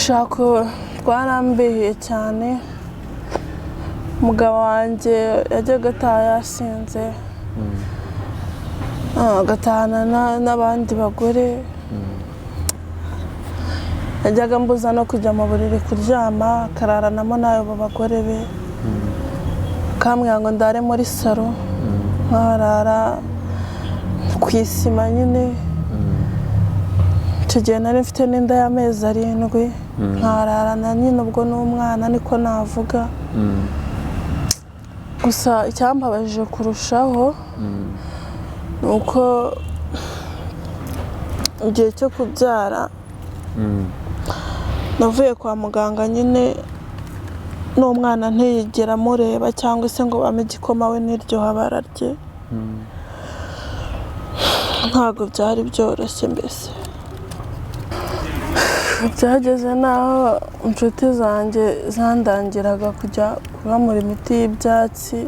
urushako rwarambihiye cyane. Umugabo wanjye yajyaga ataha yasinze, agatahana n'abandi bagore, yajyaga mbuza no kujya mu buriri kuryama, akararanamo n'abo bagore be, akambwira ngo ndare muri salon, nkarara ku isima nyine. Icyo gihe nari mfite n'inda y'amezi 7, nkararana nyine ubwo n'umwana niko navuga. Gusa icyambabaje kurushaho ni uko igihe cyo kubyara navuye kwa muganga nyine n'umwana ntiyigera amureba cyangwa se ngo bame igikoma we n'iryo habara rye. Ntabwo byari byoroshye mbese. Byageze naho inshuti zanjye zandangiraga kujya kubamura imiti y'ibyatsi.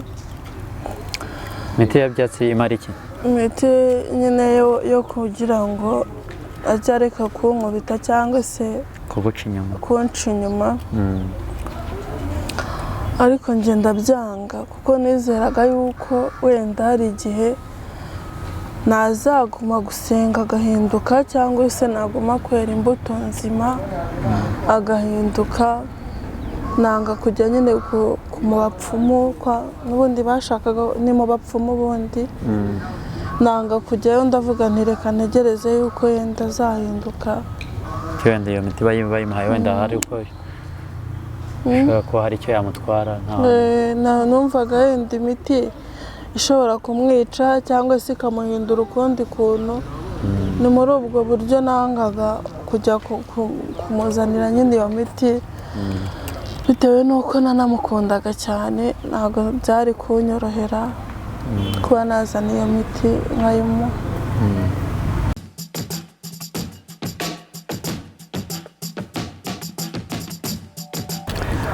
Imiti y'ibyatsi imara iki? Imiti nyine yo kugira ngo ajye areka kunkubita cyangwa se kunca inyuma. Ariko njye ndabyanga kuko nizeraga yuko wenda hari igihe nazaguma gusenga agahinduka, cyangwa se naguma kwera imbuto nzima agahinduka. Nanga kujya nyine mu bapfumu, n'ubundi bashakaga ni mu bapfumu bundi. Nanga kujyayo, ndavuga nti reka ntegereze yuko yenda azahinduka. Wenda iyo miti bayimuhaye wenda hari uko ushobora kuba hari icyo yamutwara. Numvaga yenda imiti ishobora kumwica cyangwa se ikamuhindura ukundi kuntu. Ni muri ubwo buryo nangaga kujya kumuzanira nyine iyo miti, bitewe n'uko nanamukundaga cyane. Ntabwo byari kunyorohera kuba nazana iyo miti nkayimuha.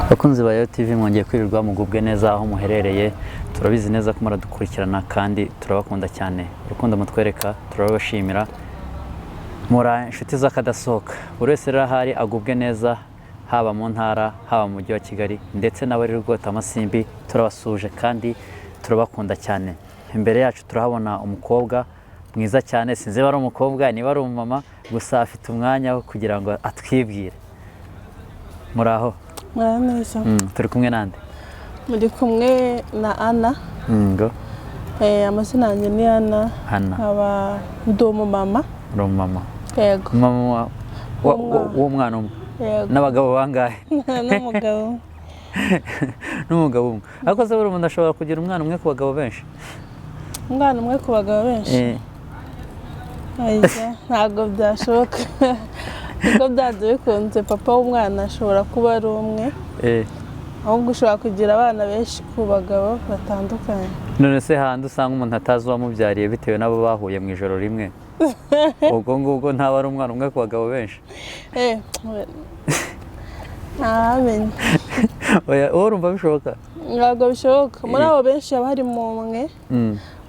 Bakunzi ba TV, mwongeye kwirirwa mugubwe neza aho muherereye. Turabizi neza ko muradukurikirana kandi turabakunda cyane. Urukundo mutwereka turabashimira. Mura inshuti z'akadasohoka. Buri wese rero ahari agubwe neza, haba mu ntara, haba mu mujyi wa Kigali, ndetse n'abari rwota amasimbi. Turabasuje kandi turabakunda cyane. Imbere yacu turahabona umukobwa mwiza cyane. Sinzi niba ari umukobwa niba ari umumama, gusa afite umwanya wo kugira ngo atwibwire. Muraho? Mwarameza. Turi kumwe nande? Muri kumwe na Ana. Ngo amazina yanjye ni Ana. Aba ndi umumama. Uri umumama? Yego. Mama w'umwana umwe? Yego. N'abagabo bangahe? N'umugabo. N'umugabo umwe. Ariko se buri umuntu ashobora kugira umwana umwe ku bagabo benshi? Umwana umwe ku bagabo benshi? Ntabwo byashoboka. Kuko byanze bikunze papa w'umwana ashobora kuba ari umwe. Ahubwo ushobora kugira abana benshi ku bagabo batandukanye. None se handi usanga umuntu atazi uwamubyariye bitewe n'abo bahuye mu ijoro rimwe, ubwo ngubwo ntaba ari umwana umwe ku bagabo benshi? Ntamenye. Wowe urumva bishoboka? Ntabwo bishoboka. Muri abo benshi haba harimo umwe,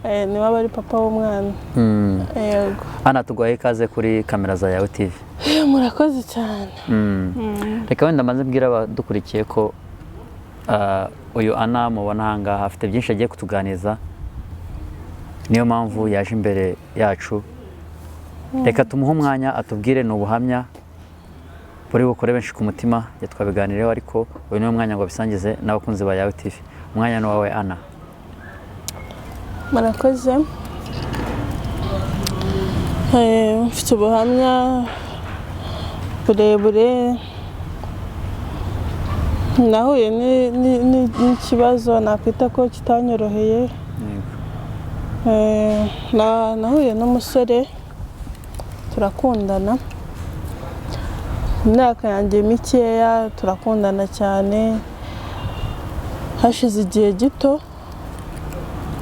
niba bari papa w'umwana. Yego. Ana, tuguhaye ikaze kuri kamera za Yawe TV. Murakoze cyane. Reka wenda maze mbwira abadukurikiye ko uyu Ana mubona aha ngaha afite byinshi agiye kutuganiza, niyo mpamvu yaje imbere yacu. Reka tumuhe umwanya atubwire n'ubuhamya buri bukore benshi ku mutima. Twabiganireho, ariko uyu ni umwanya ngo bisangize n'abakunzi ba Yawe TV. Umwanya ni wawe Ana. Murakoze. Mfite ubuhamya burebure. Nahuye n'ikibazo nakwita ko kitanyoroheye. Nahuye n'umusore turakundana. Imyaka yanjye mikeya turakundana cyane. Hashize igihe gito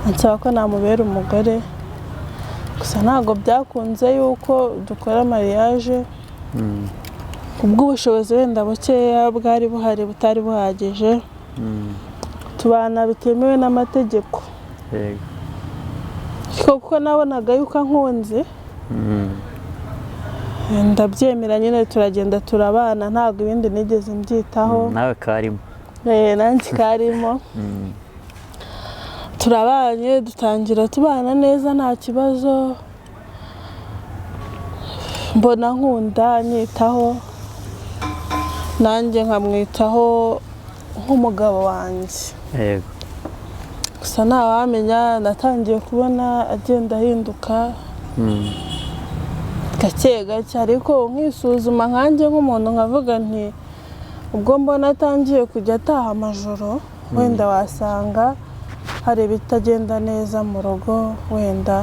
ansaba ko namubera umugore, gusa ntabwo byakunze yuko dukora mariage. Ubw'ubushobozi wenda bukeya bwari buhari butari buhagije. Tubana bitemewe n'amategeko. Yego. kuko nabonaga yuko ankunze ndabyemera nyine turagenda turabana ntabwo ibindi nigeze mbyitaho nawe karimo nanjye karimo turabanye dutangira tubana neza nta kibazo mbona nkunda nyitaho nanjye nkamwitaho nk'umugabo wanjye yego gusa ntawamenya natangiye kubona agenda ahinduka gake gake ariko nkisuzuma nkanjye nk'umuntu nkavuga nti ubwo mbona atangiye kujya ataha amajoro wenda wasanga hari ibitagenda neza mu rugo wenda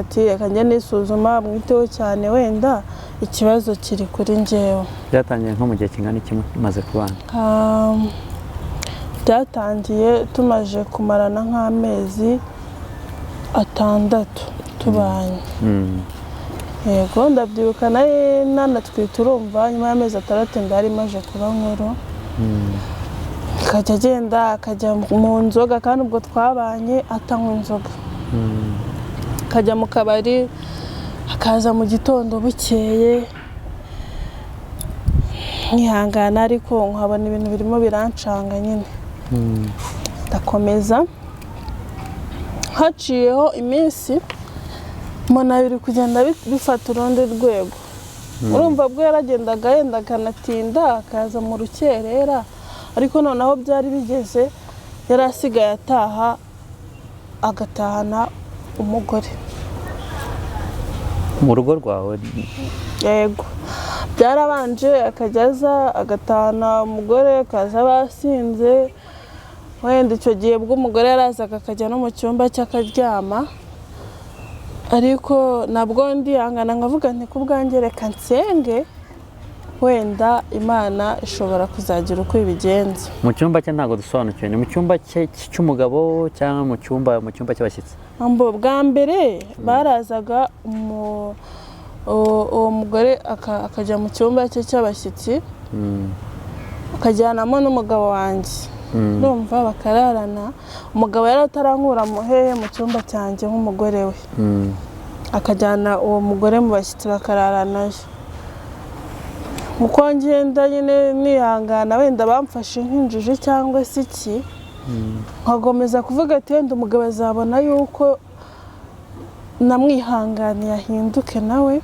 ati reka njye nisuzuma mwiteho cyane wenda ikibazo kiri kuri njyewe. Byatangiye nko mu gihe kingana iki maze kubana? Byatangiye tumaje kumarana nk'amezi 6 tubanye. Yego ndabyibuka nanatwite urumva nyuma y'amezi 6 ndari maje kuba nkuru. Akajya agenda akajya mu nzoga kandi ubwo twabanye atanywa inzoga. Akajya mu kabari akaza mu gitondo bukeye nkihangana ariko nkabona ibintu birimo birancanga nyine. Ndakomeza haciyeho iminsi mbona biri kugenda bifata urundi rwego. Urumva bwo yaragendaga yenda akanatinda akaza mu rukerera ariko noneho byari bigeze yarasigaye ataha agatahana umugore mu rugo rwawe. Yego byarabanje akajyaza agatahana umugore akaza basinze wenda icyo gihe bwo umugore yarazaga akajya no mu cyumba cy'akaryama ariko nabwo ndihangana nkavuga nti ku bwanjye reka nsenge wenda Imana ishobora kuzagira uko ibigenza. Mu cyumba cye ntago dusobanukiwe, ni mu cyumba cy'umugabo cyangwa mu cyumba cy'abashyitsi? Bwa mbere barazaga uwo mugore akajya mu cyumba cye cy'abashyitsi akajyanamo n'umugabo wanjye ndumva bakararana. Umugabo yari atarankura muhehe mu cyumba cyanjye nk'umugore we akajyana uwo mugore mu bashyitsi bakararanayo. Uko ngenda nyine nihangana wenda bamfashe nk'injiji cyangwa se iki nkagomeza kuvuga ati wenda umugabo azabona yuko namwihanganiye ahinduke nawe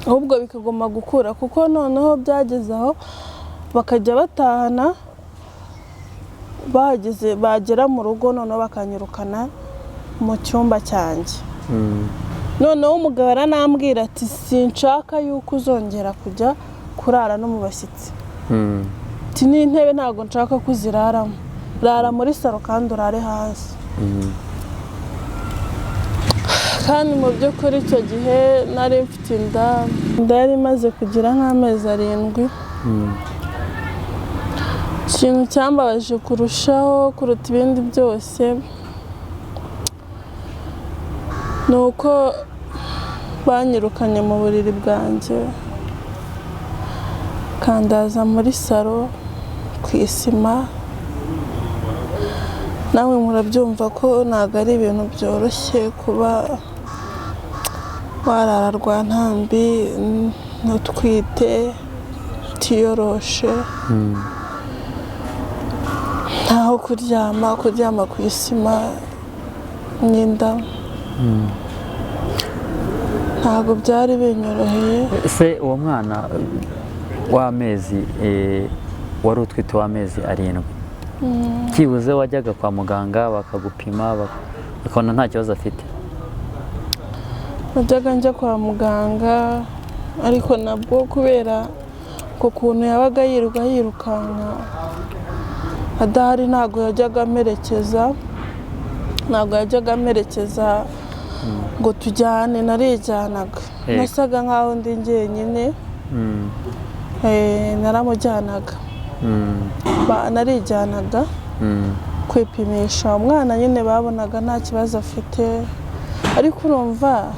ahubwo bikagoma gukura kuko noneho byageze aho bakajya batahana bagera mu rugo noneho bakanyirukana mu cyumba cyanjye. Noneho umugabo aranambwira ati sinshaka yuko uzongera kujya kurara no mu bashyitsi. Ati n'intebe ntabwo nshaka kuziraramo, rara muri salon kandi urare hasi. Kandi mu by'ukuri icyo gihe nari mfite inda yari imaze kugira nk'amezi 7. Ikintu cyambabaje kurushaho kuruta ibindi byose ni uko banyirukanye mu buriri bwanjye bakandaza muri salon ku isima. Nawe murabyumva ko ntabwo ari ibintu byoroshye kuba warara rwantambi ntutwite utiyoroshe ntaho kuryama ku isima n'inda. Ntabwo byari binyoroheye. Ese uwo mwana w'amezi wari utwite w'amezi 7 kibuze wajyaga kwa muganga bakagupima bakabona nta kibazo afite? Najyaga njya kwa muganga ariko nabwo kubera ko kuntu yabaga yirukanka adahari ntabwo yajyaga amerekeza ngo tujyane. Narijyanaga nasaga nkaho ndi njyenyine. Naramujyanaga narijyanaga kwipimisha umwana nyine babonaga nta kibazo afite ariko urumva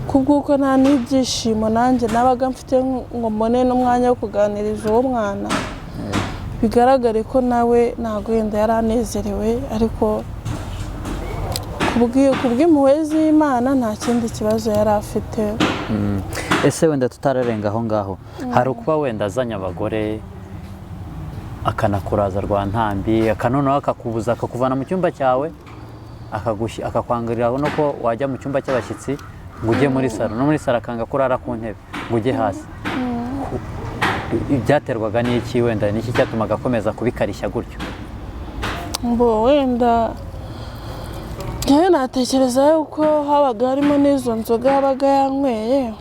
kubw'uko nta n'ibyishimo nanjye nabaga mfite ngo mbone n'umwanya wo kuganiriza uwo mwana bigaragare ko nawe ntabwo wenda yari anezerewe ariko kubw'impuhwe z'Imana nta kindi kibazo yari afite. ese wenda tutararenga aho ngaho hari ukuba wenda azanye abagore akanakuraza rwa ntambi akanonaho akakubuza akakuvana mu cyumba cyawe akakwangurira no ko wajya mu cyumba cy'abashyitsi ngo ujye muri salon no muri salon akanga kurara ku ntebe ngo ujye hasi byaterwaga n'iki wenda n'iki cyatumaga akomeza kubikarishya gutyo wenda njyewe natekereza yuko habaga harimo n'izo nzoga yabaga yanyweye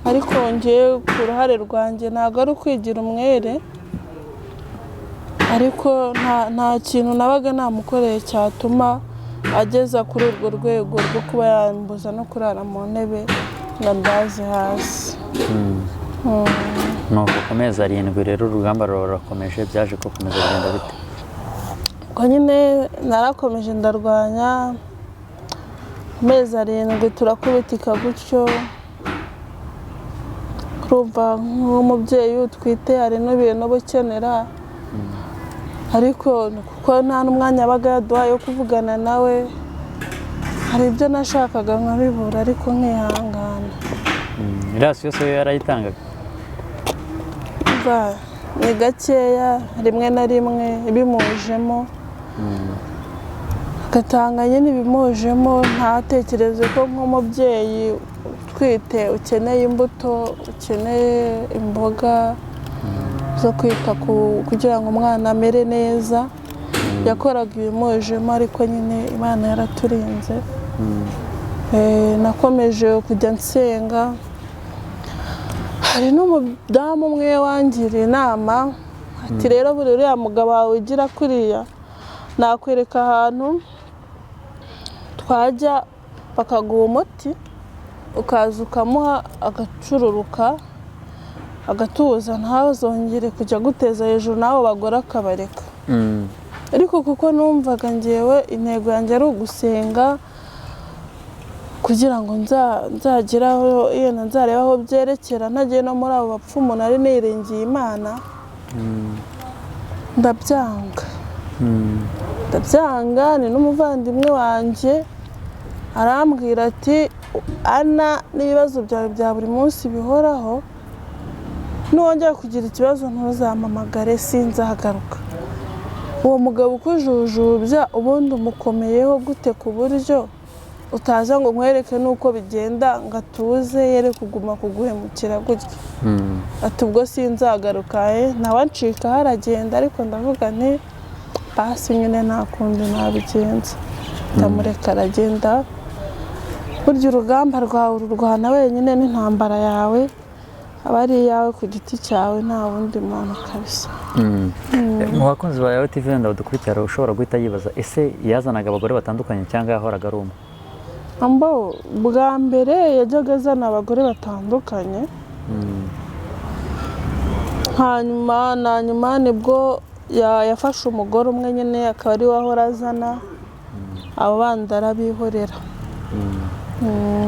ariko njyewe ku ruhare rwanjye ntabwo ari ukwigira umwere ariko nta kintu nabaga namukoreye cyatuma ageza kuri urwo rwego rwo kuba yambuza no kurara mu ntebe na ndazi hasi nuko ku mezi 7 rero urugamba rurakomeje byaje gukomeza kugenda bite ubwo nyine narakomeje ndarwanya amezi 7 turakubitika gutyo urumva nk'umubyeyi utwite hari n'ibintu uba ukenera ariko kuko nta n'umwanya abaga yaduhaye wo kuvugana nawe hari ibyo nashakaga nkabibura ariko nkihangana irasi yose yo yarayitangaga ni gakeya rimwe na rimwe bimujemo agatanga nyine ibimujemo ntatekereze ko nk'umubyeyi utwite ukeneye imbuto ukeneye imboga zo kwita kugira ngo umwana amere neza yakoraga ibimujemo ariko nyine Imana yaraturinze nakomeje kujya nsenga hari n'umudamu umwe wangiriye inama ati rero buri uriya mugabo wawe ugira kuriya nakwereka ahantu twajya bakaguha umuti ukaza ukamuha agacururuka agatuza ntazongere kujya guteza hejuru n'abo bagore akabareka ariko kuko numvaga njyewe intego yanjye ari ugusenga kugira ngo nzageraho yenda nzareba aho byerekera ntagiye no muri abo bapfumu nari niringiye Imana ndabyanga ni n'umuvandimwe wanjye arambwira ati Ana n'ibibazo byawe bya buri munsi bihoraho nongera kugira ikibazo ntuzampamagare sinzagaruka uwo mugabo ukujujubya ubundi umukomeyeho gute ku buryo utaza ngo nkwereke nuko bigenda ngo atuze yere kuguma kuguhemukira gutya ati ubwo sinzagaruka nawe ncika haragenda ariko ndavuga nti basi nyine nta kundi nabigenza ndamureka aragenda burya urugamba rwawe ururwana wenyine n'intambara yawe aba ari iyawe ku giti cyawe nta wundi muntu kabisa mu bakunzi ba Yawe TV wenda badukurikira ushobora guhita yibaza ese yazanaga abagore batandukanye cyangwa yahoraga ari umwe bwa mbere yajyaga azana abagore batandukanye hanyuma nibwo yafashe umugore umwe nyine akaba ari we ahora azana abo bandi arabihorera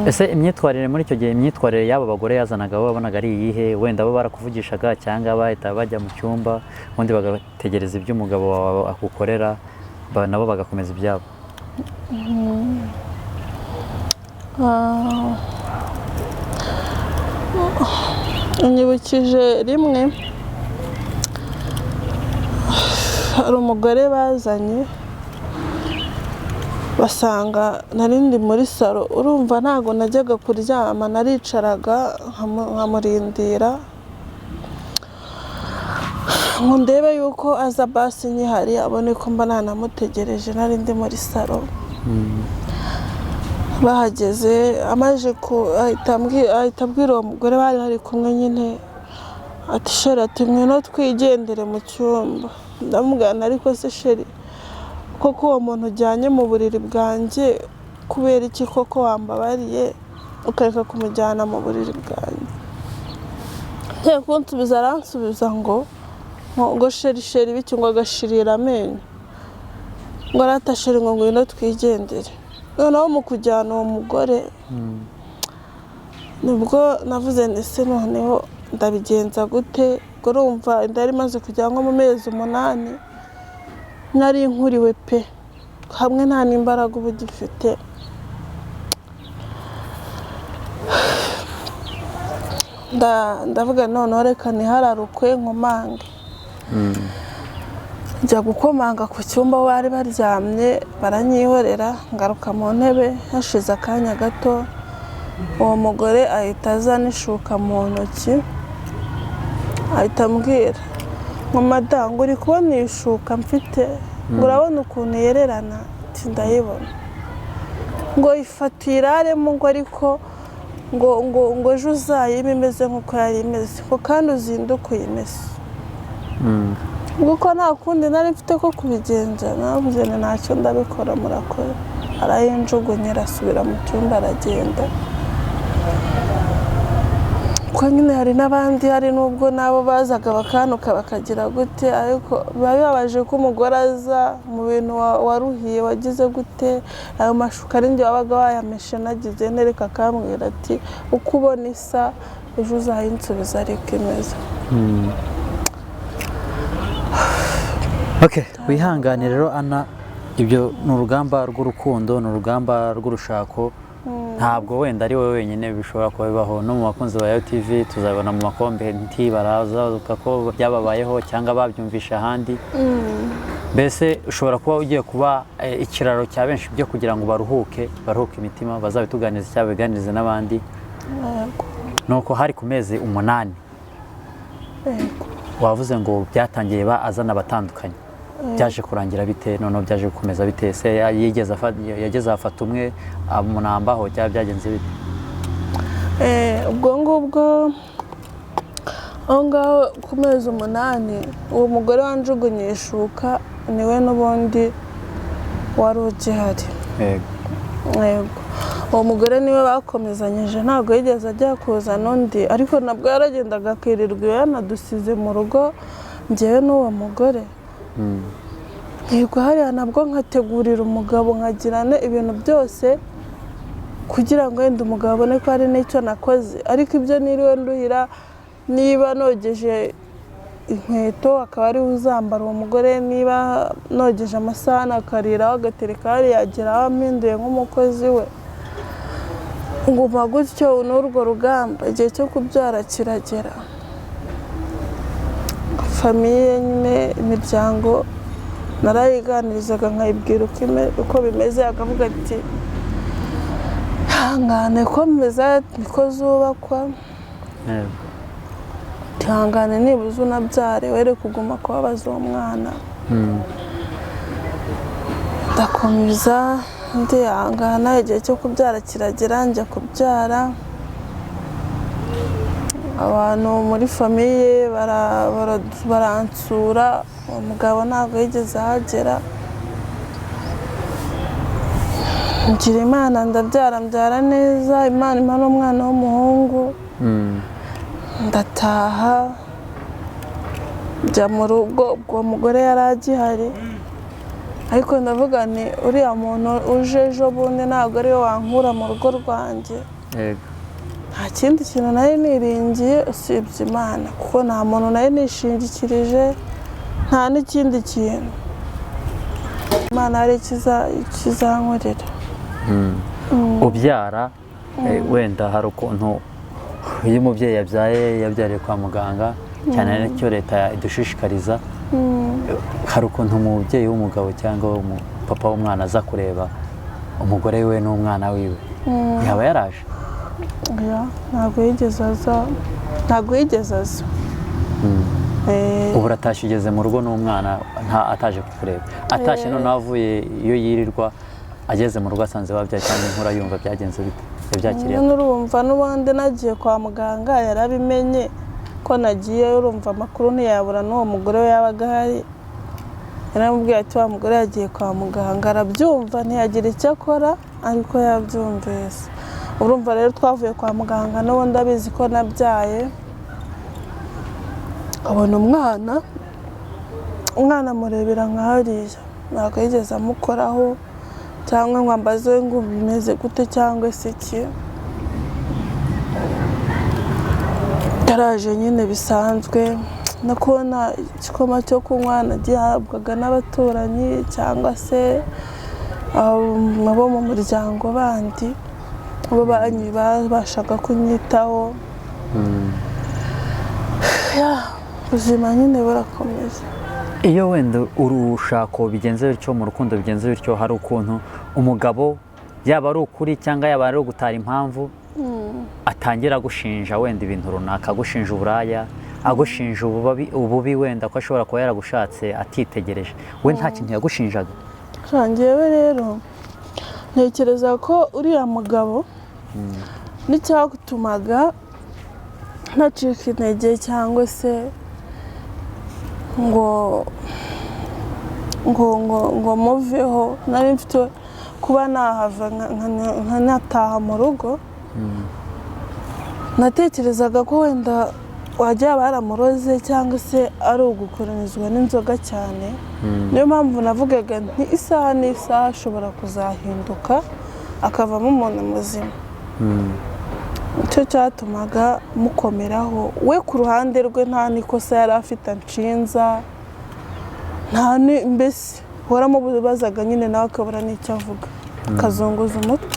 ese imyitwarire muri icyo gihe imyitwarire y'abo bagore yazanaga bo wabonaga ari iyihe wenda bo barakuvugishaga cyangwa bahita bajya mu cyumba ubundi bagategereza ibyo umugabo wawe akukorera nabo bagakomeza ibyabo unyibukije rimwe hari umugore bazanye basanga narindi muri salon urumva ntago najyaga kuryama naricaraga nkamurindira ngo ndebe yuko aza basi nyihari abone ko mba nanamutegereje narindi muri salon bahageze amaje ahita abwira uwo mugore bari bari kumwe nyine ati sheri ati ngwino twigendere mu cyumba ndamubwira ariko se sheri koko uwo muntu ujyanye mu buriri bwanjye kubera iki koko wambabariye ukareka kumujyana mu buriri bwanjye ngiye kunsubiza aransubiza ngo sheri bityo ngo agashirira amenyo ngo arata sheri ngo ngwino twigendere noneho mu kujyana uwo mugore nibwo navuze ndetse noneho ndabigenza gute ngo urumva inda yari imaze kujya nko mu mezi 8 nari nkuriwe pe hamwe nta n'imbaraga ubu gifite ndavuga noneho reka ntihararukwe nkomange. Njya gukomanga ku cyumba bari baryamye baranyihorera, ngaruka mu ntebe hashize akanya gato uwo mugore ahita azana ishuka mu ntoki ahita ambwira ngo madamu uri kubona iyi shuka mfite, ngo urabona ukuntu yererana? Ati ndayibona. Ngo ifata uyiraremo, ngo ariko ngo ejo uzayime imeze nk'uko yari imeze, ngo kandi uzinduke uyimese. Nguko nta kundi nari mfite ko kubigenza, navuze nti ntacyo ndabikora murakora. Arayinjugunyira asubira mu cyumba aragenda. Ko nyine hari n'abandi, hari n'ubwo nabo bazaga bakanuka bakagira gute, ariko biba bibabaje ko umugore aza mu bintu waruhiye wagize gute, ayo mashuka ari njye wabaga wayameshe nagize nereka akambwira ati uko ubona isa ejo uzayinsubiza ariko imeze. Okay, wihangane rero Ana, ibyo ni urugamba rw'urukundo, ni urugamba rw'urushako. Ntabwo wenda ari wowe wenyine bishobora kuba bibaho, no mu bakunzi ba TV tuzabona mu makombe baraza ko byababayeho cyangwa babyumvisha ahandi. Mbese ushobora kuba ugiye kuba ikiraro cya benshi byo kugira ngo baruhuke imitima, bazabituganize cyangwa biganirize n'abandi. Nuko hari ku mezi 8 wavuze ngo byatangiye azana abatandukanye, byaje kurangira bite? None byaje gukomeza bite? Se yageze afata umwe amunambaho cyangwa byagenze bite? Ubwo ngubwo aho ngaho ku mezi 8 uwo mugore wanjugunye ishuka niwe n'ubundi wari ugihari. Yego, uwo mugore niwe bakomezanyije, ntabwo yigeze ajya kuzana undi, ariko nabwo yaragendaga akirirwa yanadusize mu rugo njyewe n'uwo mugore. Yego, hariya nabwo nkategurira umugabo, nkagirane ibintu byose kugira ngo wenda umugabo abone ko hari n'icyo nakoze, ariko ibyo niriwe nduhira, niba nogeje inkweto akaba ari uzambara uwo mugore, niba nogeje amasahani akariraho agatereka hariya ageraho ampinduye nk'umukozi we. Nguma gutyo n'urwo rugamba, igihe cyo kubyara kiragera. Famiye nyine, imiryango narayiganirizaga nkayibwira uko bimeze, akavuga ati hangane ko bimeze niko zubakwa, hangane nibuze unabyare were kuguma kubabaza uwo mwana. Ndakomeza ndihangana, igihe cyo kubyara kiragera, njya kubyara. Abantu muri famiye baransura, umugabo ntabwo yigeze ahagera. Ngira Imana mbyara neza, Imana impa n'umwana w'umuhungu. Ndataha njya mu rugo, ubwo mugore yari agihari, ariko ndavuga nti uriya muntu uje ejo bundi ntabwo ariwe wankura mu rugo rwanjye. Nta kindi kintu nari niringiye usibye Imana, kuko nta muntu nari nishingikirije, nta n'ikindi kintu. Imana hari ikizankorera. Ubyara wenda hari ukuntu iyo umubyeyi yabyariye kwa muganga, cyane n'icyo leta idushishikariza, hari ukuntu umubyeyi w'umugabo cyangwa papa w'umwana aza kureba umugore we n'umwana wiwe, yaba yaraje? Ntabwo yigeze aza. Ubu uratashye ugeze mu rugo n'umwana ataje kukureba, atashye noneho avuye iyo yirirwa, ageze mu rugo asanze wabyaye cyangwa inkura yumva byagenze bite? Yabyakiriye urumva n'ubundi nagiye kwa muganga yarabimenye ko nagiye, urumva amakuru ntiyabura n'uwo mugore we yabaga ahari. Yaramubwiye ati wa mugore yagiye kwa muganga, arabyumva ntiyagira icyo akora, ariko yabyumvise. Urumva rero twavuye kwa muganga n'ubundi abizi ko nabyaye, abona umwana amurebera nka hariya, ntabwo yigeze amukoraho cyangwa ngo ambaze ngo bimeze gute cyangwa se iki. Yaraje nyine bisanzwe, no kubona igikoma cyo kunywa nagihabwaga n'abaturanyi cyangwa se abo mu muryango bandi, bo bashaka kunyitaho. ubuzima nyine burakomeza. iyo wenda urushako bigenze bityo mu rukundo bigenze bityo hari ukuntu umugabo yaba ari ukuri cyangwa yaba ari ugutara impamvu atangira gushinja wenda ibintu runaka, agushinja uburaya, agushinja ububi wenda ko ashobora kuba yaragushatse atitegereje, we nta kintu yagushinjaga? Njyewe rero ntekereza ko uriya mugabo n'icyagutumaga ntacika intege cyangwa se ngo muveho, nari mfite kuba nahava nkanataha mu rugo. Natekerezaga ko wenda wajya baramuroze cyangwa se ari ugukoronizwa n'inzoga cyane. Niyo mpamvu navugaga nti isaha n'isaha ashobora kuzahinduka akavamo umuntu muzima. Icyo cyatumaga mukomeraho, we ku ruhande rwe nta n'ikosa yari afite anshinza, mbese waramubazaga nyine nawe akabura n'icyo avuga, akazunguza umutwe.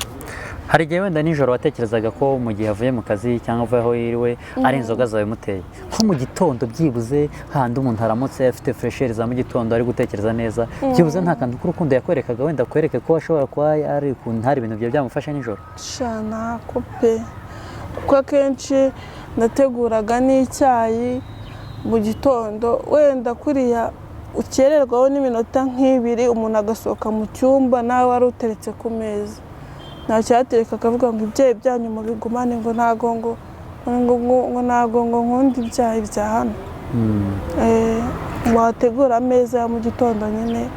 Hari igihe wenda nijoro watekerezaga ko mu gihe avuye mu kazi cyangwa avuye aho yiriwe ari inzoga zawe muteye, nko mu gitondo byibuze handi umuntu aramutse afite fresheri za mu gitondo ari gutekereza neza, byibuze nta kantu k'urukundo yakwerekaga wenda akwereke ko ashobora kuba ari ukuntu hari ibintu byawe byamufasha nijoro? Shana kupe, kuko akenshi nateguraga n'icyayi mu gitondo, wenda kuriya ukererwaho n'iminota nk'ibiri umuntu agasohoka mu cyumba nawe wari uteretse ku meza, nta cyatereka akavuga ngo ibyayi byanyu mubigumane, ngo ntago nkunda ibyayi bya hano. Wategura ameza ya mu gitondo nyine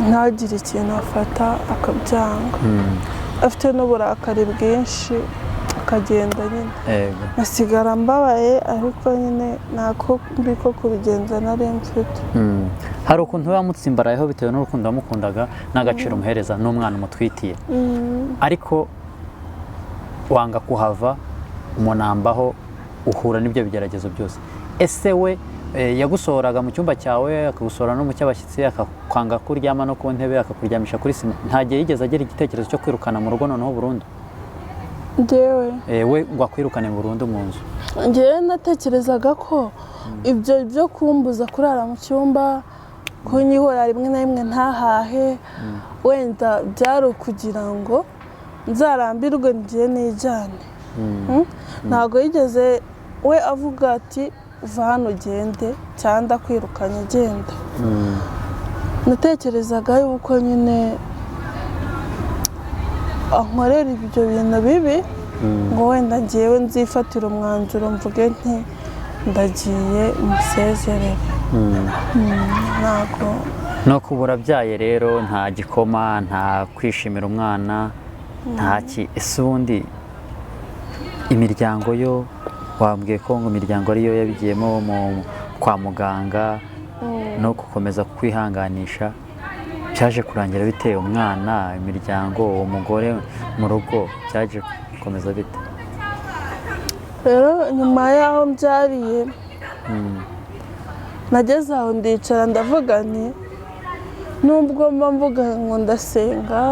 ntagire ikintu afata akabyanga, afite n'uburakari bwinshi akagenda nyine, asigara mbabaye, ariko nyine ntako mbi ko kubigenza nari mfite. Hari ukuntu wamutsimbarayeho bitewe n'urukundo wamukundaga n'agaciro umuhereza n'umwana umutwitiye, ariko wanga kuhava umunambaho, uhura n'ibyo bigeragezo byose. Ese we yagusohoraga mu cyumba cyawe akagusohora no mu cy'abashyitsi, akakwanga kuryama no ku ntebe, akakuryamisha kuri sima, nta gihe yigeze agira igitekerezo cyo kwirukana mu rugo noneho burundu? we ngo akwirukane burundu mu nzu? Njyewe natekerezaga ko ibyo byo kumbuza kurara mu cyumba, kunyihora rimwe na rimwe ntahahe, wenda byari ukugira ngo nzarambirwe ngiye nijyane. Ntabwo yigeze we avuga ati va hano ugende cyangwa kwirukanye genda. Natekerezaga yuko nyine ankorera ibyo bintu bibi, ngo wenda ngewe nzifatira umwanzuro mvuge nti ndagiye musezerere. Ntabwo no kubura byaye rero, nta gikoma, nta kwishimira umwana, ntaki. Ese ubundi imiryango yo wambwiye ko ngo imiryango ariyo yabigiyemo kwa muganga no gukomeza kwihanganisha, byaje kurangira biteye umwana, imiryango, uwo mugore mu rugo byaje gukomeza bite? Rero nyuma y'aho mbyariye nageze aho ndicara ndavuga nti nubwo mba mvuga ngo ndasenga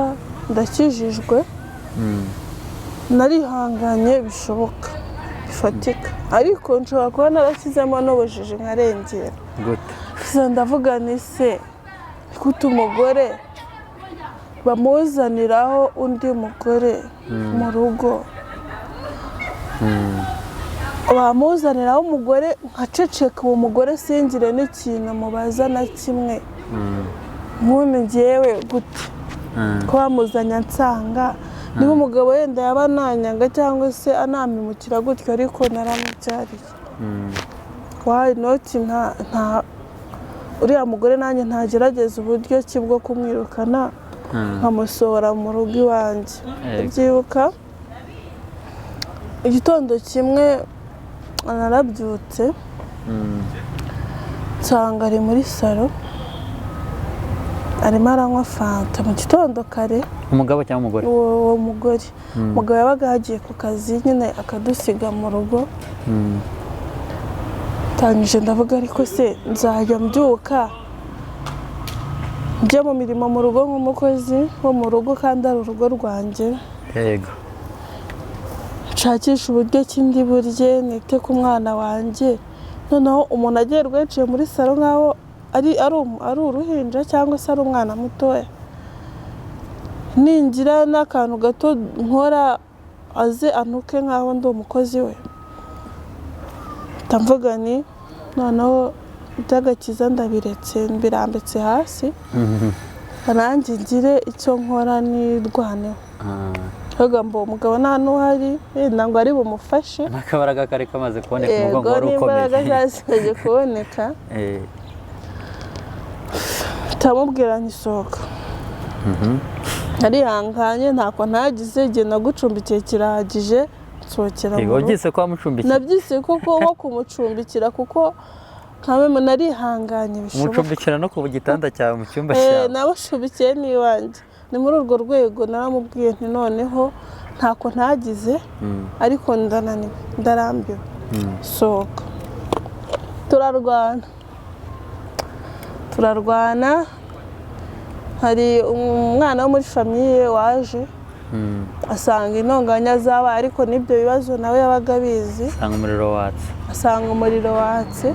ndakijijwe, narihanganye bishoboka bifatika, ariko nshobora kuba narashyizemo n'ubujiji nkarengera. Gusa ndavuga nti se kuko umugore bamuzaniraho undi mugore mu rugo, bamuzaniraho umugore nkaceceka, uwo mugore singire n'ikintu mubaza na kimwe, nk'ubu ngewe gute ko bamuzanye ansanga, niba umugabo wenda yaba ananyanga cyangwa se anampemukira gutyo, ariko naramubyariye. Why not? Uriya mugore nanjye ntagerageza uburyo ki bwo kumwirukana nkamusohora mu rugo iwanjye. Ubyibuka igitondo kimwe narabyutse nsanga ari muri salon arimo aranywa fanta mu gitondo kare. Umugabo cyangwa umugore? Uwo mugore. Umugabo yabaga yagiye ku kazi nyine akadusiga mu rugo. Tangije ndavuga ariko se nzajya mbyuka njya mu mirimo mu rugo nk'umukozi wo mu rugo kandi ari urugo rwanjye? Yego. nshakisha uburyo kindi burye nite ku mwana wanjye noneho umuntu agiye rweciye muri salon nkaho ari uruhinja cyangwa se ari umwana mutoya ningira n'akantu gato nkora aze anuke nkaho ndi umukozi we ndamvuga ni noneho by'agakiza ndabiretse mbirambitse hasi nanjye ngire icyo nkora nirwaneho ngo umugabo nta n'uhari wenda ngo ari bumufashe n'akabaraga kari kamaze kuboneka umugongo wari ukomeye n'imbaraga zasigaye kuboneka ndamubwira ntisohoka arihanganye ntako ntagize igihe nagucumbikiye kirahagije nsohokera mu rugo wabyise ko wamucumbikiye nabyise koko wo kumucumbikira kuko nkawe narihanganye bishoboka umucumbikira no ku gitanda cyawe mu cyumba cyawe nabashumbikiye n'iwanjye ni muri urwo rwego naramubwiye nti noneho ntako ntagize ariko ndananiwe ndarambiwe sohoka turarwana hari umwana wo muri famiye waje asanga intonganya zabaye ariko n'ibyo bibazo nawe yabaga abizi asanga umuriro watse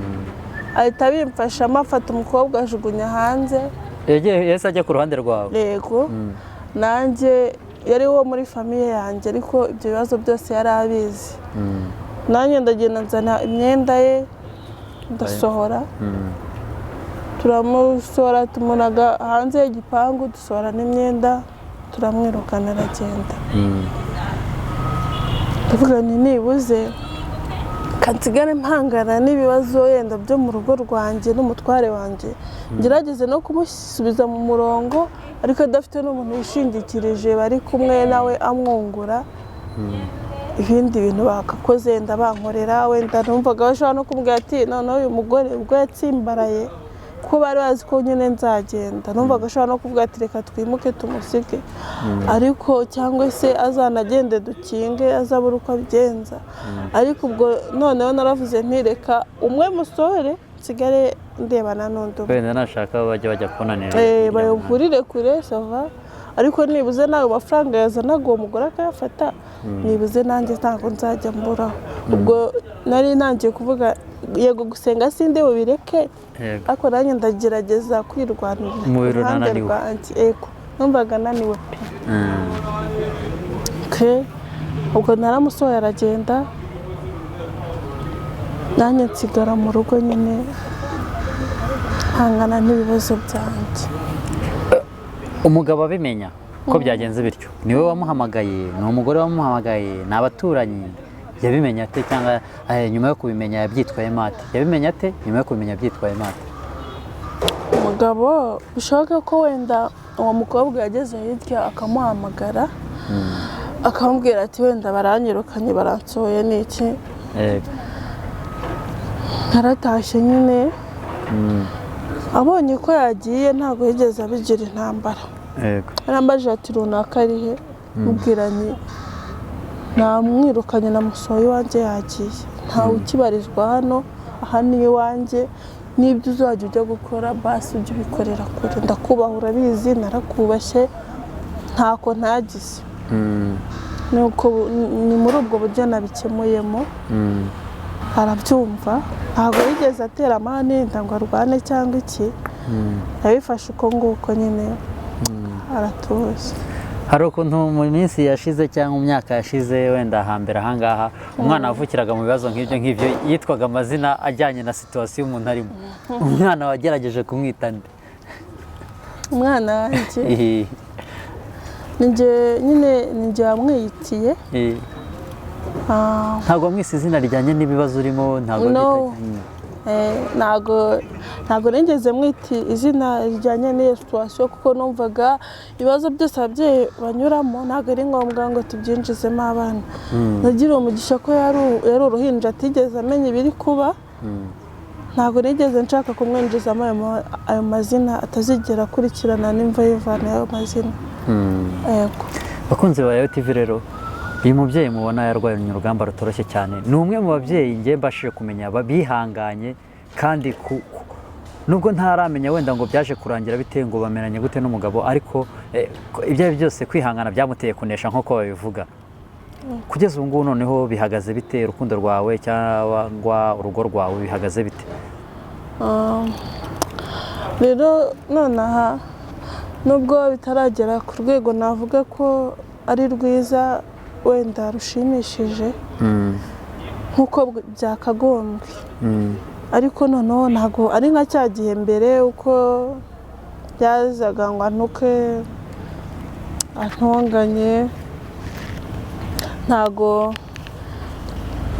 ahita bimfashamo afata umukobwa ajugunya hanze yahise ajya ku ruhande rwawe yego nanjye yari wo muri famiye yanjye ariko ibyo bibazo byose yari abizi nanjye ndagenda nzana imyenda ye ndasohora turamusohora tumunaga hanze y'igipangu dusohora n'imyenda turamwirukana aragenda ndavuga nti nibuze kansigare mpangana n'ibibazo yenda byo mu rugo rwanjye n'umutware wanjye ngerageze no kumusubiza mu murongo ariko adafite n'umuntu wishingikirije bari kumwe nawe amwungura ibindi bintu bakakoze yenda bankorera wenda numvaga bashobora no kumubwira ati noneho uyu mugore ubwo yatsimbaraye ko bari bazi ko nyine nzagenda numvaga ashobora no kuvuga ati reka twimuke tumusige ariko cyangwa se azanagende dukinge azabura uko abigenza ariko ubwo noneho naravuze ntireka umwe musohore nsigare ndebana n'undi wenda nashaka bajya kunanira bayavurire kure sava ariko nibuze nawe amafaranga yazanaga uwo mugore akayafata nibuze nanjye ntabwo nzajya mburaho ubwo nari nangiye kuvuga yego gusenga sinde bubireke ariko nanjye ndagerageza kwirwanira uruhande rwanjye yego numvaga naniwe pe ubwo naramusohoye aragenda nanjye nsigara mu rugo nyine hangana n'ibibazo byanjye umugabo abimenya ko byagenze bityo niwe wamuhamagaye ni umugore wamuhamagaye ni abaturanyi yabimenye ate cyangwa nyuma yo kubimenya yabyitwaye mate yabimenye ate nyuma yo kubimenya yabyitwaye mate umugabo bishoboka ko wenda uwo mukobwa yageze hirya akamuhamagara akamubwira ati wenda baranyirukanye baransohoye n'iki naratashye nyine abonye ko yagiye ntabwo yigeze abigira intambara yarambajije ati runaka ari he mubwiranye namwirukanye namusohoye iwanjye yagiye ntawe ukibarizwa hano aha ni iwanjye n'ibyo uzajya ujya gukora basi ujya ubikorera kure ndakubaha urabizi narakubashye ntako ntagize ni muri ubwo buryo nabikemuyemo arabyumva ntabwo yigeze atera amahane ngo arwane cyangwa iki yabifashe uko nguko nyine aratuza hari ukuntu mu minsi yashize cyangwa mu myaka yashize wenda hambere ahangaha umwana wavukiraga mu bibazo nk'ibyo yitwaga amazina ajyanye na situwasiyo umuntu arimo umwana wagerageje kumwita nde umwana wanjye ninjye wamwiyitiye ntabwo wamwise izina rijyanye n'ibibazo urimo ntabwo nigeze mwita izina rijyanye n'iyo situwasiyo kuko numvaga ibibazo byose ababyeyi banyuramo ntabwo ari ngombwa ngo tubyinjizemo abana nagira umugisha ko yari uruhinja atigeze amenya ibiri kuba ntabwo nigeze nshaka kumwinjizamo ayo mazina atazigera akurikirana n'imva y'ivana y'ayo mazina bakunzi ba Yayo TV rero uyu mubyeyi mubona yarwanye urugamba rutoroshye cyane ni umwe mu babyeyi njye mbashije kumenya bihanganye kandi nubwo ntaramenya wenda ngo byaje kurangira bite ngo bamenanye gute n'umugabo ariko ibyo ari byose kwihangana byamuteye kunesha nk'uko babivuga kugeza ubu ngubu noneho bihagaze bite urukundo rwawe cyangwa urugo rwawe bihagaze bite? rero nonaha nubwo bitaragera ku rwego navuga ko ari rwiza wenda rushimishije nk'uko byakagombye, ariko noneho ntabwo ari nka cya gihe mbere uko byazaga ngo antuke antonganye, ntago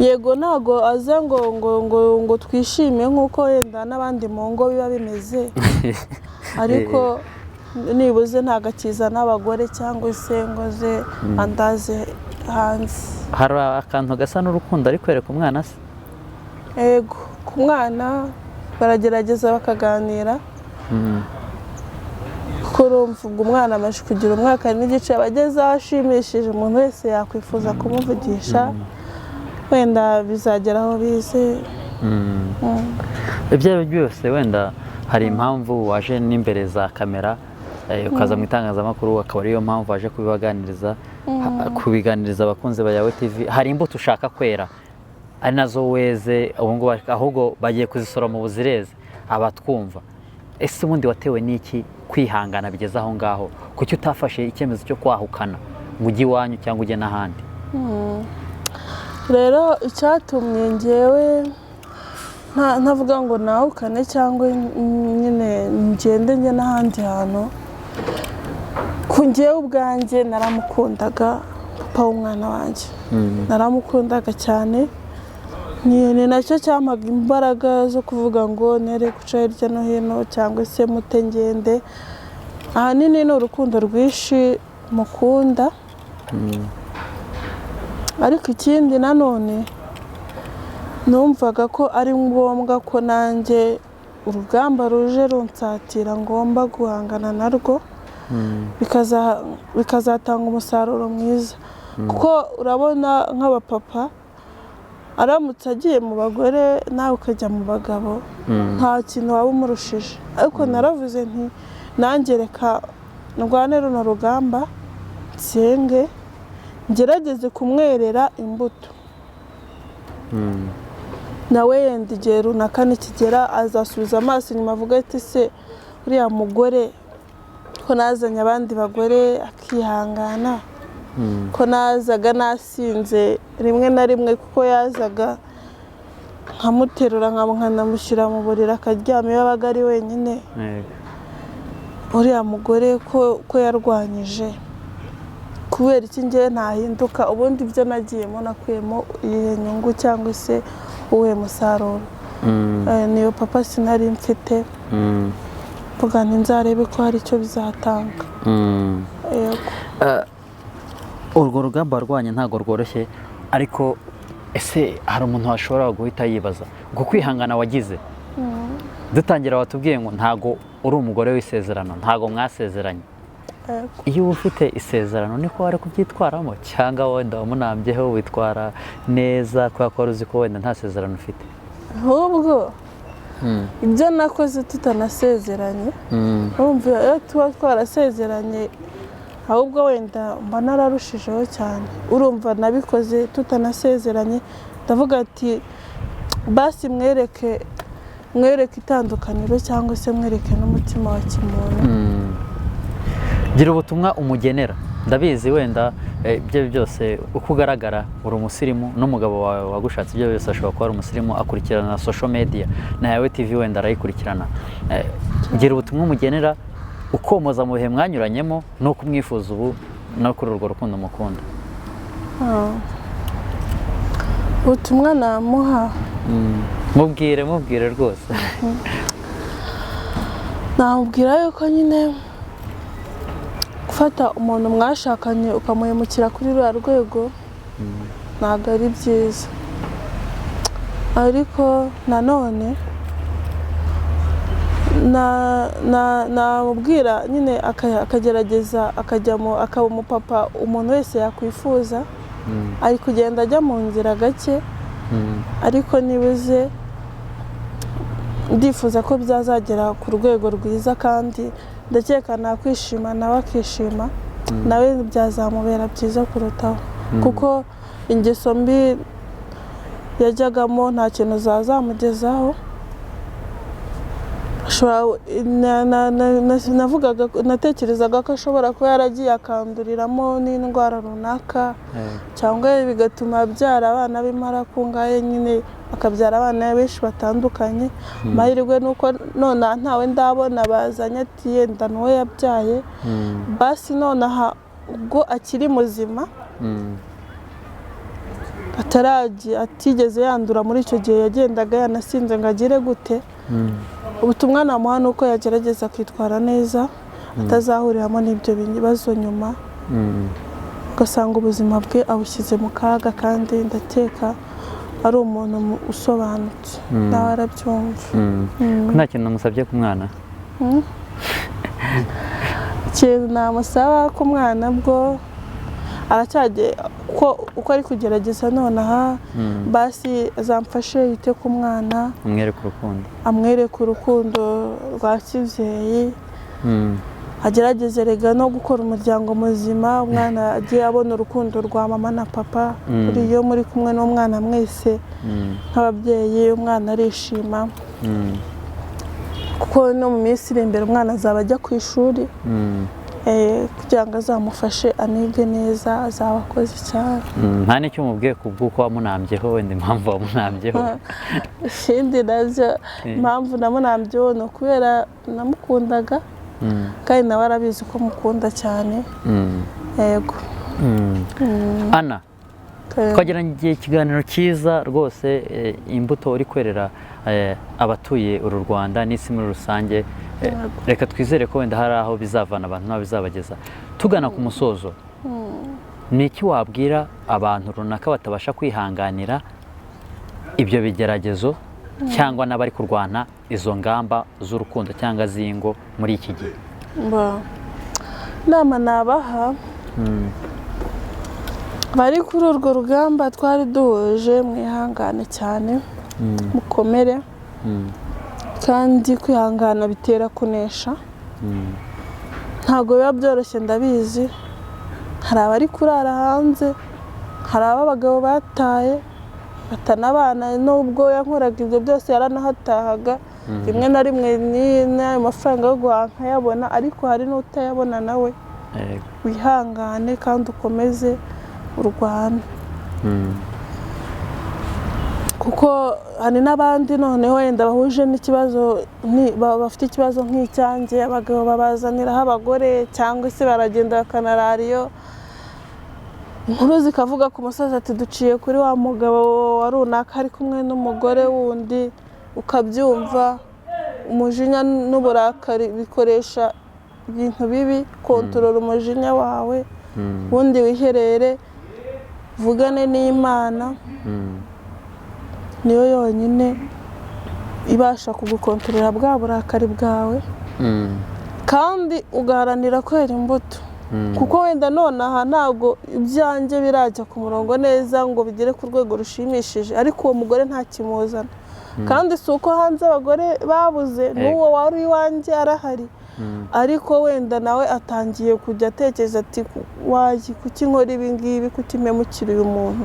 yego ntago aza ngo twishime nk'uko wenda n'abandi mu ngo biba bimeze ariko nibuze ntago akiza n'abagore cyangwa se ngo ze andaze hanze. Hari akantu gasa n'urukundo ari kwereka umwana se? Yego, ku mwana baragerageza bakaganira kuko urumva ubwo umwana amaze kugira umwaka n'igice abageze aho ashimishije umuntu wese yakwifuza kumuvugisha, wenda bizagera aho bize. Ibyo ari byo byose wenda hari impamvu waje n'imbere za kamera ukaza mu itangazamakuru, akaba ariyo mpamvu waje kubiganiriza abakunzi ba Yawe TV. Hari imbuto ushaka kwera ari nazo weze ubu ngubu, ahubwo bagiye kuzisoroma ubu zireze abatwumva. Ese ubundi watewe n'iki kwihangana bigeze aho ngaho? Kuki utafashe icyemezo cyo kwahukana ngo ujye iwanyu cyangwa ujye n'ahandi? Rero icyatumye njyewe ntavuga ngo nahukane cyangwa nyine ngende njye n'ahandi hantu, ku njyewe ubwanjye naramukundaga papa w'umwana wanjye, naramukundaga cyane, ni nacyo cyampaga imbaraga zo kuvuga ngo nere guca hirya no hino cyangwa se mute ngende. Ahanini ni urukundo rwinshi mukunda, ariko ikindi nanone numvaga ko ari ngombwa ko nanjye urugamba ruje runsatira ngomba guhangana narwo bikazatanga umusaruro mwiza, kuko urabona nk'abapapa aramutse agiye mu bagore nawe ukajya mu bagabo nta kintu waba umurushije, ariko naravuze nti nanjye reka ndwane runo rugamba nsenge ngerageze kumwerera imbuto, nawe yenda igihe runaka nikigera azasubiza amaso inyuma avuga ati se uriya mugore ko nazanye abandi bagore akihangana, ko nazaga nasinze rimwe na rimwe kuko yazaga nkamuterura nkanamushyira mu buriri akaryama iyo abaga ari wenyine, uriya mugore ko yarwanyije kubera iki ngewe ntahinduka? Ubundi ibyo nagiyemo nakuyemo iyihe nyungu cyangwa se uwuhe musaruro? Niyo papa sinari mfite, mvuga nti nzarebe ko hari icyo bizatanga. Urwo rugamba warwanye ntabwo rworoshye, ariko ese hari umuntu washobora guhita yibaza ngo kwihangana wagize dutangira watubwiye ngo ntago uri umugore w'isezerano, ntago mwasezeranye. Iyo uba ufite isezerano niko wari kubyitwaramo cyangwa wenda wamunambyeho witwara neza kubera ko wari uzi ko wenda nta sezerano ufite? Ahubwo ibyo nakoze tutanasezeranye, urumva iyo tuba twarasezeranye ahubwo wenda mba nararushijeho cyane. Urumva nabikoze tutanasezeranye, ndavuga ati basi mwereke itandukaniro cyangwa se mwereke n'umutima wa kimuntu. Gira ubutumwa umugenera. Ndabizi wenda ibyo byose uko ugaragara uri umusirimu, n'umugabo wawe wagushatse ibyo byose ashobora kuba ari umusirimu, akurikirana na social media na Yawe TV wenda arayikurikirana. Gira ubutumwa umugenera ukomoza mu bihe mwanyuranyemo no kumwifuza ubu no kuri urwo rukundo mukunda. Ubutumwa namuha mubwire rwose. namubwira yuko nyine gufata umuntu mwashakanye ukamuhemukira kuri ruriya rwego ntabwo ari byiza, ariko nanone namubwira nyine akagerageza akaba umupapa umuntu wese yakwifuza, ari kugenda ajya mu nzira gake, ariko nibuze ndifuza ko byazagera ku rwego rwiza, kandi ndakeka nakwishima nawe akishima, nawe byazamubera byiza kurutaho. kuko ingeso mbi yajyagamo nta kintu zazamugezaho. Natekerezaga ko ashobora kuba yaragiye akanduriramo n'indwara runaka cyangwa bigatuma abyara abana b'imara kungaye, nyine akabyara abana benshi batandukanye. Amahirwe nuko none ntawe ndabona bazanye ati yenda n'uwo yabyaye. Basi none aha ubwo akiri muzima atigeze yandura muri icyo gihe yagendaga yanasinze ngo agire gute, ubutumwa namuha ni uko yagerageza kwitwara neza atazahuriramo n'ibyo bibazo nyuma, ugasanga ubuzima bwe abushyize mu kaga. Kandi ndakeka ari umuntu usobanutse, nawe arabyumva. Nta kintu namusabye ku mwana? Ikintu namusaba ku mwana bwo aracyagiye uko ari kugerageza nonaha, basi azamfashe yite ku mwana, amwereke urukundo rwa kibyeyi, agerageze rega no gukora umuryango muzima, umwana agiye abona urukundo rwa mama na papa. Iyo muri kumwe n'umwana mwese nk'ababyeyi, umwana arishima, kuko no mu minsi iri imbere umwana azaba ajya ku ishuri, kugira ngo azamufashe anige neza, azaba akoze cyane. Nta n'icyo umubwiye ku bw'uko wamunambyeho, wenda impamvu wamunambyeho? Ikindi nabyo impamvu namunambyeho ni ukubera namukundaga, kandi nawe arabizi ko mukunda cyane. Yego. Ana, twagiranye ikiganiro cyiza rwose, imbuto uri kwerera abatuye uru Rwanda n'isi muri rusange. Reka twizere ko wenda hari aho bizavana abantu n'aho bizabageza. Tugana ku musozo, ni iki wabwira abantu runaka batabasha kwihanganira ibyo bigeragezo cyangwa n'abari kurwana izo ngamba z'urukundo cyangwa z'ingo muri iki gihe? Inama nabaha bari kuri urwo rugamba twari duhuje, mwihangane cyane, mukomere, kandi kwihangana bitera kunesha. Ntabwo biba byoroshye, ndabizi. Hari abari kurara hanze, hari abagabo bataye batanabana, n'ubwo yankoraga ibyo byose yaranahatahaga. Rimwe na rimwe n'ayo mafaranga yo guhaha nkayabona, ariko hari n'utayabona nawe. Wihangane kandi ukomeze urwane, kuko hari n'abandi noneho wenda bahuje n'ikibazo, bafite ikibazo nk'icyanjye, abagabo babazaniraho abagore, cyangwa se baragenda bakanarara iyo, inkuru zikavuga ku musozi ati duciye kuri wa mugabo wa runaka ari kumwe n'umugore wundi, ukabyumva. Umujinya n'uburakari bikoresha ibintu bibi. Kontorora umujinya wawe, ubundi wiherere, vugane n'Imana, niyo yonyine ibasha kugukontorora bwa burakari bwawe, kandi ugaharanira kwera imbuto. Kuko wenda nonaha ntabwo ibyanjye birajya ku murongo neza ngo bigere ku rwego rushimishije, ariko uwo mugore ntakimuzana. Kandi si uko hanze abagore babuze, n'uwo wari iwanjye arahari, ariko wenda nawe atangiye kujya atekereza ati wayi kuki nkora ibi ngibi, kuki mpemukira uyu muntu.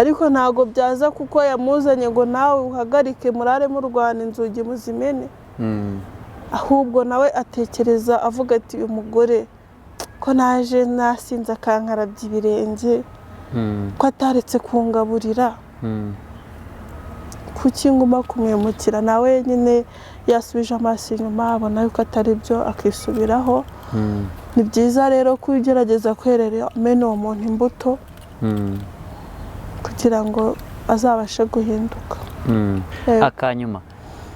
Ariko ntabwo byaza kuko yamuzanye ngo nawe uhagarike murare murwana inzugi muzimene, ahubwo nawe atekereza avuga ati uyu mugore ko naje nasinze akankarabya ibirenge, ko ataretse kungaburira, kuki nguma kumwemukira. Nawe nyine yasubije amaso inyuma, abona yuko atari byo, akisubiraho. Ni byiza rero ko ugerageza kwerera mene uwo muntu imbuto, kugira ngo azabashe guhinduka. Akanyuma,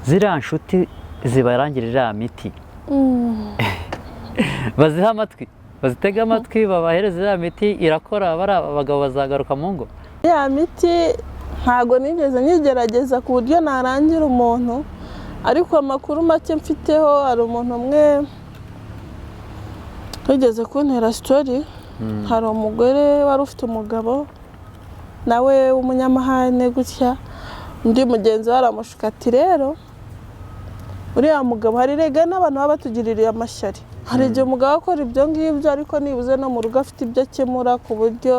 ziriya nshuti zibarangirira miti, baziha amatwi, bazitega amatwi, babahereza iriya miti, irakora, bari abagabo bazagaruka mu ngo? Ya miti ntabwo nigeze nyigerageza ku buryo narangira umuntu, ariko amakuru make mfiteho, hari umuntu umwe wigeze kuntera story. Hari umugore wari ufite umugabo nawe w'umunyamahane gutya, undi mugenzi we aramushuka ati rero uriya mugabo, hari rega n'abantu baba batugiririye amashyari, hari igihe umugabo akora ibyo ngibyo ariko nibuze no mu rugo afite ibyo akemura ku buryo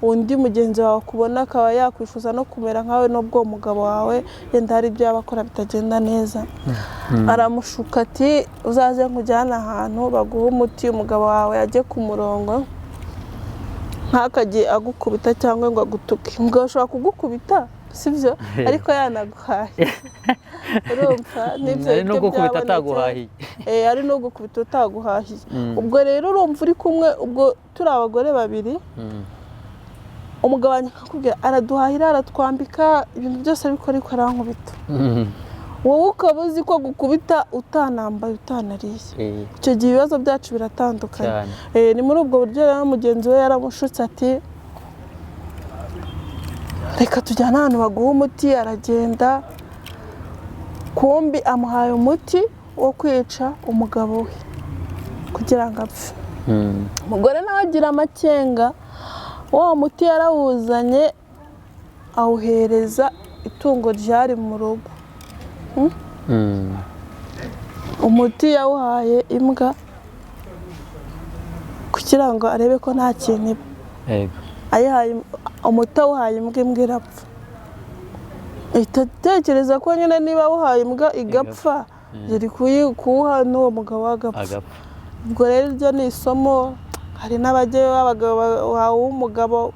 undi mugenzi wawe akubona akaba yakwifuza no kumera nkawe n'ubwo umugabo wawe yenda hari ibyo yaba akora bitagenda neza aramushuka ati uzaze nkujyane ahantu baguha umuti umugabo wawe ajye ku murongo ntakajye agukubita cyangwa ngo agutuke umugabo ashobora kugukubita sibyo ariko yanaguhaye urumva n'ibyo ari no gukubita ataguhahiye ari no gukubita utaguhahiye ubwo rero urumva uri kumwe ubwo turi abagore babiri umugabo wanjye akakubwira araduhahira aratwambika ibintu byose ariko arankubita wowe ukaba uzi ko gukubita utanambaye utanariye icyo gihe ibibazo byacu biratandukanye ni muri ubwo buryo rero mugenzi we yaramushutse ati reka tujyane ahantu baguha umuti aragenda kumbi amuhaye umuti wo kwica umugabo we kugira ngo apfe umugore nawe agira amakenga wa muti yarawuzanye awuhereza itungo ryari mu rugo umuti yawuhaye imbwa kugira ngo arebe ko nta kintu iba umuti awuhaye imbwa imbwa irapfa itekereza ko nyine niba awuhaye imbwa igapfa yari kuwuha n'uwo mugabo wagapfa ubwo rero iryo ni isomo hari n'abajyayo b'abagabo wawe umugabo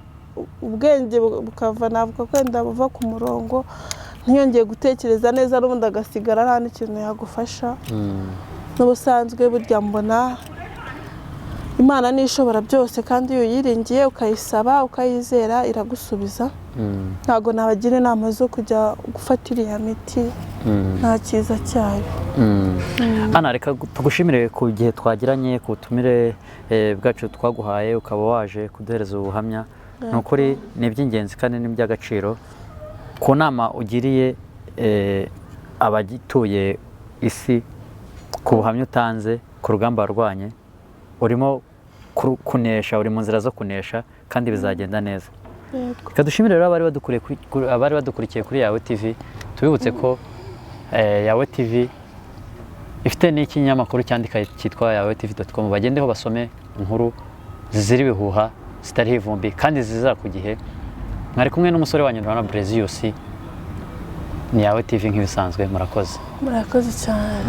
ubwenge bukava navuga ko wenda buva ku murongo ntiyongeye gutekereza neza n'ubundi agasigara nta n'ikintu yagufasha n'ubusanzwe burya mbona Imana ni ishobora byose kandi iyo uyiringiye ukayisaba ukayizera iragusubiza ntago nabagira inama zo kujya gufatira iya miti nta cyiza cyayo Ana reka tugushimire ku gihe twagiranye ku butumire bwacu twaguhaye ukaba waje kuduhereza ubuhamya nukuri ni iby'ingenzi kandi ni iby'agaciro ku nama ugiriye abagituye isi ku buhamya utanze ku rugamba warwanye urimo kunesha uri mu nzira zo kunesha kandi bizagenda neza reka dushimire rero abari badukurikiye kuri Yawe TV tubibutse ko Yawe TV ifite n'ikinyamakuru cyandika cyitwa yawetv.com bagendeho basome inkuru ziri bihuha zitari ivumbi kandi zizira ku gihe mwari kumwe n'umusore wanyu Rwanda Brezius ni Yawe TV nk'ibisanzwe murakoze cyane